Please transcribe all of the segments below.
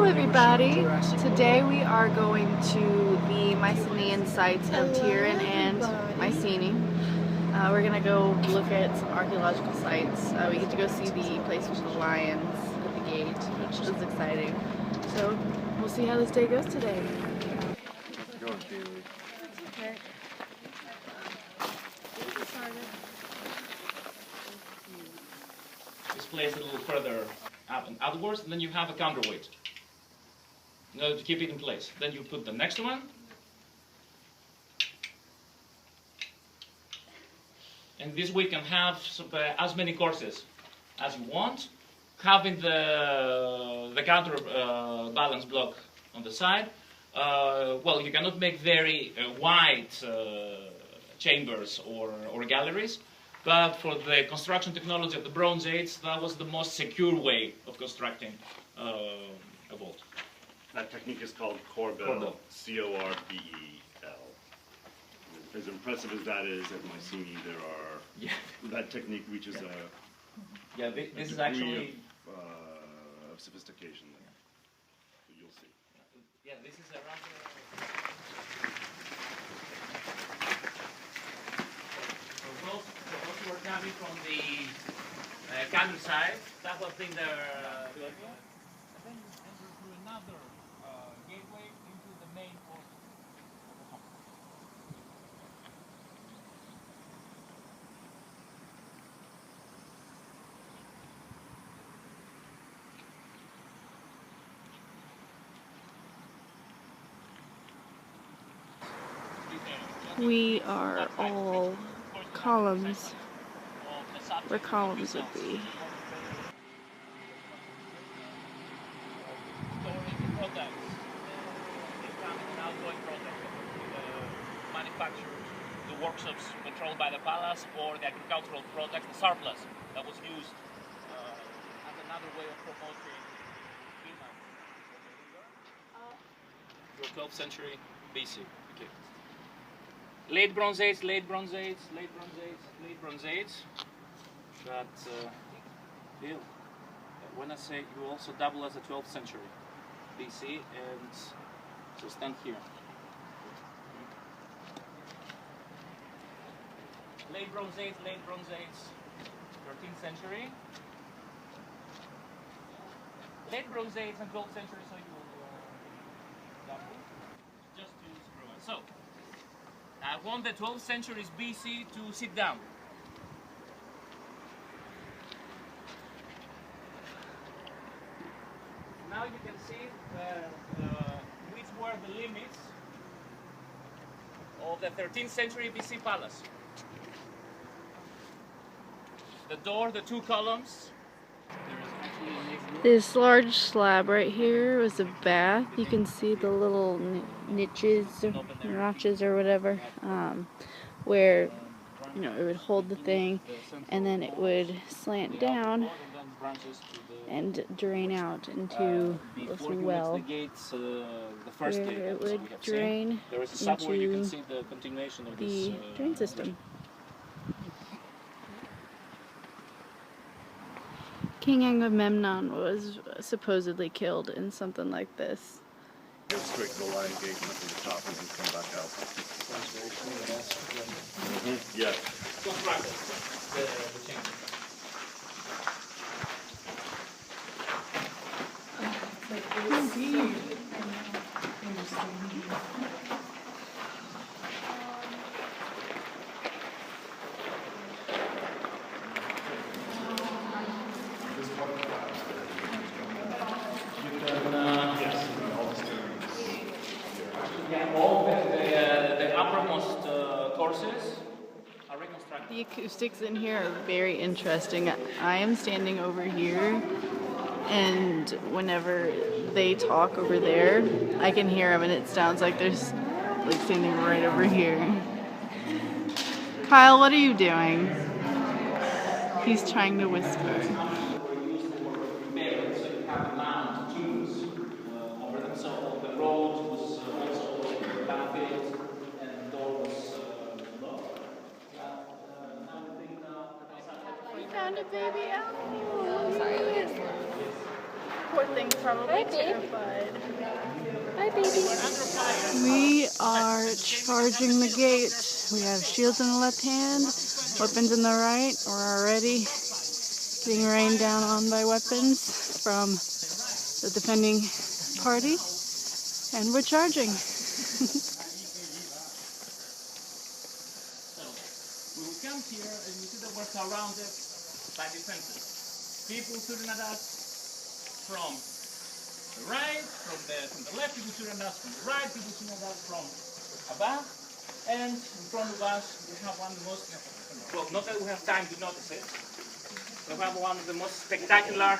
Hello everybody! Today we are going to the Mycenaean sites of Tiryns and Mycenae. We're going to go look at some archaeological sites. We get to go see the place with the lions at the gate, which is exciting. So we'll see how this day goes today. This place a little further up and outwards, and then you have a counterweight in order to keep it in place. Then you put the next one, and this way can have as many courses as you want, having the counter balance block on the side. Well, you cannot make very wide chambers or galleries. But for the construction technology of the Bronze Age, that was the most secure way of constructing a vault. That technique is called Corbel, C-O-R-B-E-L. As impressive as that is, at Mycenae there are, that technique reaches a This is actually of sophistication there. So you'll see. Yeah, this is a rather... We're coming from the countryside. That was in the and then enter through another gateway into the main portion of the home. We are all columns where columns would be. Storing products, incoming and outgoing products, manufacturers, the workshops controlled by the palace, or the agricultural products, the surplus that was used as another way of promoting Your 12th century BC. Okay. Late Bronze Age, Late Bronze Age, Late Bronze Age, Late Bronze Age. But Bill, when I say you also double as the 12th century BC, and so stand here. Late Bronze Age, Late Bronze Age, 13th century. Late Bronze Age and 12th century, so you will double. Just to screw it. So, I want the 12th centuries BC to sit down. Now you can see which were the limits of the 13th century BC palace. The door, the two columns. This large slab right here was a bath. You can see the little niches, notches or whatever, where it would hold the thing, and then it would slant down and drain out into this well, where it would drain into the drain system. King Agamemnon was supposedly killed in something like this. Go straight to the lion gate and up to the top and then come back out. Yeah. All the uppermost courses are reconstructed. The acoustics in here are very interesting. I am standing over here, and whenever they talk over there, I can hear them, and it sounds like they're like standing right over here. Kyle, what are you doing? He's trying to whisper. So the road was also battlefield, and the door was locked. We found a baby owl. Sorry, Poor thing's probably terrified. Bye, baby. We are charging the gate. We have shields in the left hand, weapons in the right. We're already getting rained down on by weapons from the defending party, and we're charging. We will come here and we see that we're surrounded by defenses. People shooting at us from the right, from the left, people shooting at us from the right, people shooting at us from above, and in front of us we have one of the most, well, not that we have time to notice it, we have one of the most spectacular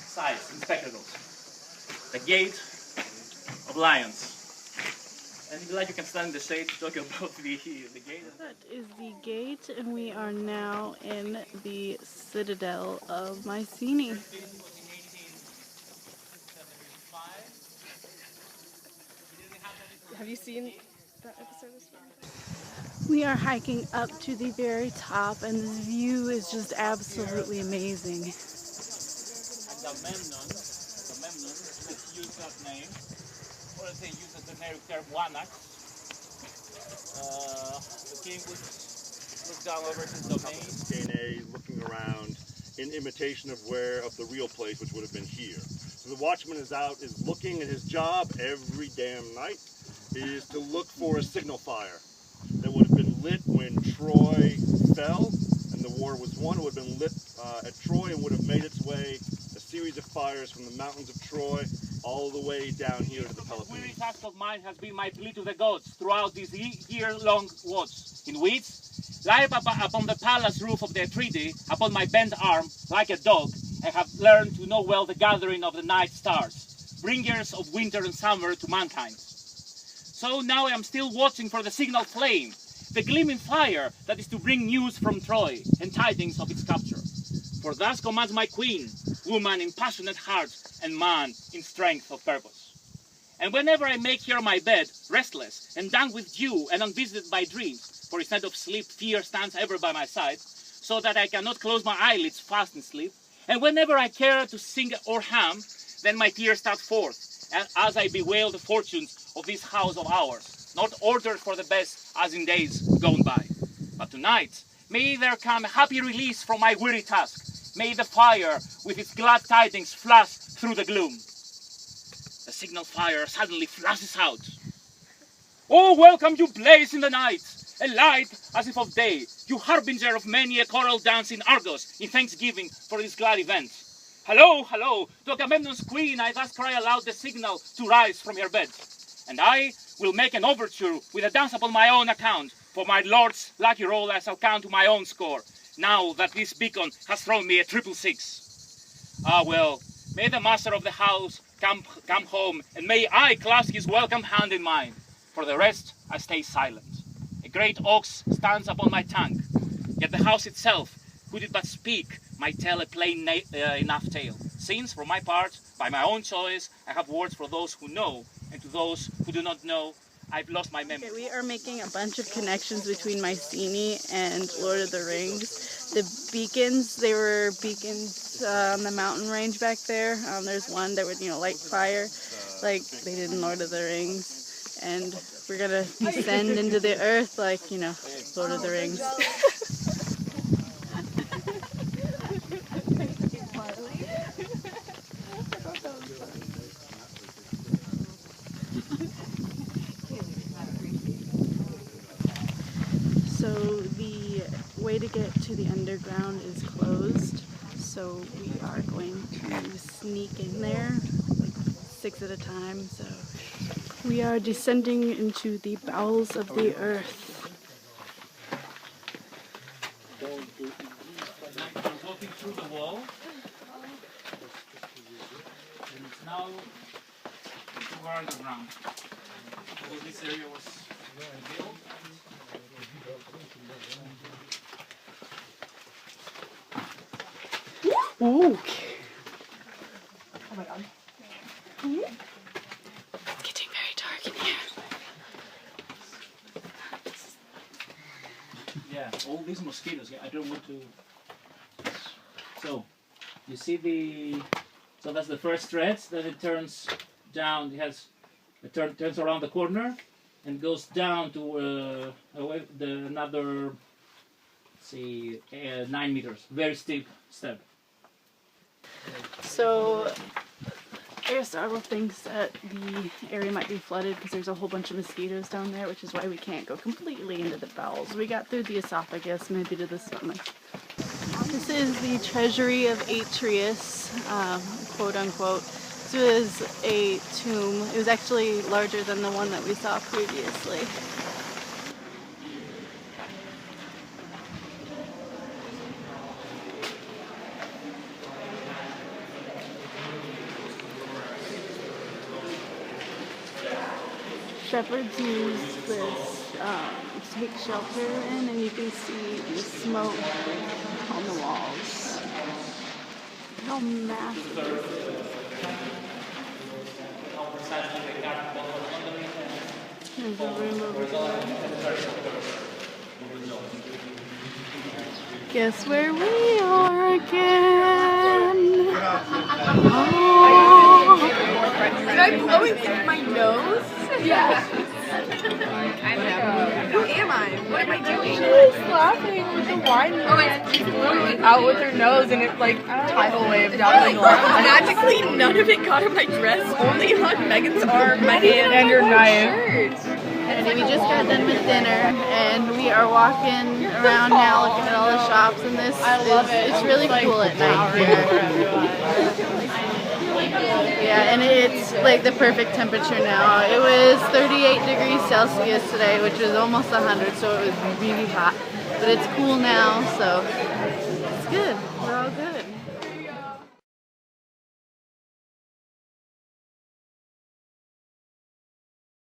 sights and spectacles, the Gate of Lions. And if you like, you can stand in the shade to talk about the gate. That is the gate, and we are now in the citadel of Mycenae. Have you seen that episode of Spring? We are hiking up to the very top, and this view is just absolutely amazing. Agamemnon, let's use that name, or let's say use the generic term Wanax. The king would look down over his domain. Mycenae looking around in imitation of the real place, which would have been here. So the watchman is looking, and his job every damn night is to look for a signal fire that would have been lit when Troy fell and the war was won. It would have been lit at Troy and would have made its way, a series of fires from the mountains of Troy all the way down here to the This weary Peloponnese. task of mine has been my plea to the gods throughout this year-long watch, in which, lie upon the palace roof of the Atridae, upon my bent arm, like a dog, I have learned to know well the gathering of the night stars, bringers of winter and summer to mankind. So now I am still watching for the signal flame, the gleaming fire that is to bring news from Troy and tidings of its capture. For thus commands my queen, woman in passionate heart and man in strength of purpose. And whenever I make here my bed, restless and done with dew and unvisited by dreams, for instead of sleep, fear stands ever by my side, so that I cannot close my eyelids fast in sleep. And whenever I care to sing or hum, then my tears start forth, as I bewail the fortunes of this house of ours, not ordered for the best as in days gone by. But tonight, may there come a happy release from my weary task. May the fire with its glad tidings flash through the gloom. The signal fire suddenly flashes out. Oh, welcome you blaze in the night, a light as if of day, you harbinger of many a choral dance in Argos, in thanksgiving for this glad event. Hello, hello, to Agamemnon's queen I thus cry aloud the signal to rise from her bed. And I will make an overture with a dance upon my own account, for my lord's lucky roll I shall count to my own score, now that this beacon has thrown me a 666. Ah well, may the master of the house come home, and may I clasp his welcome hand in mine. For the rest, I stay silent. A great ox stands upon my tongue, yet the house itself, could it but speak, might tell a plain enough tale. Since, for my part, by my own choice, I have words for those who know, and to those who do not know, I've lost my memory. Okay, we are making a bunch of connections between Mycenae and Lord of the Rings. The beacons, they were beacons on the mountain range back there. There's one that would, light fire, like they did in Lord of the Rings. And we're gonna descend into the earth like, Lord of the Rings. So the way to get to the underground is closed, so we are going to sneak in there, like 6 at a time. So we are descending into the bowels of the earth. I'm walking through the wall, and it's now we're underground. So this area was built. Ooh. Oh my god. It's getting very dark in here. Yeah, all these mosquitoes. Yeah, I don't want to. So, You see the, so that's the first stretch. Then it turns down. It turns around the corner and goes down to another, let's see, 9 meters. Very steep step. So Aristotle thinks that the area might be flooded because there's a whole bunch of mosquitoes down there, which is why we can't go completely into the bowels. We got through the esophagus, maybe to the stomach. This is the treasury of Tiryns, quote unquote. This was a tomb. It was actually larger than the one that we saw previously. Shepherds use this to take shelter in, and you can see the smoke on the walls. How massive this is. There's a room over there. Guess where we are again? Oh. Am I blowing in my nose? Yeah. Who am I? What am I doing? She's laughing with the wine. Oh, and she's blowing out with her nose, and it's like tidal wave down the line. Magically, none of it got on my dress, only on Megan's arm, my hand, and your knife. And we just got done with dinner, and we are walking around now looking at all the shops, and this it's really cool at night here. Yeah, and it's like the perfect temperature now. It was 38 degrees Celsius today, which was almost 100, so it was really hot. But it's cool now, so it's good.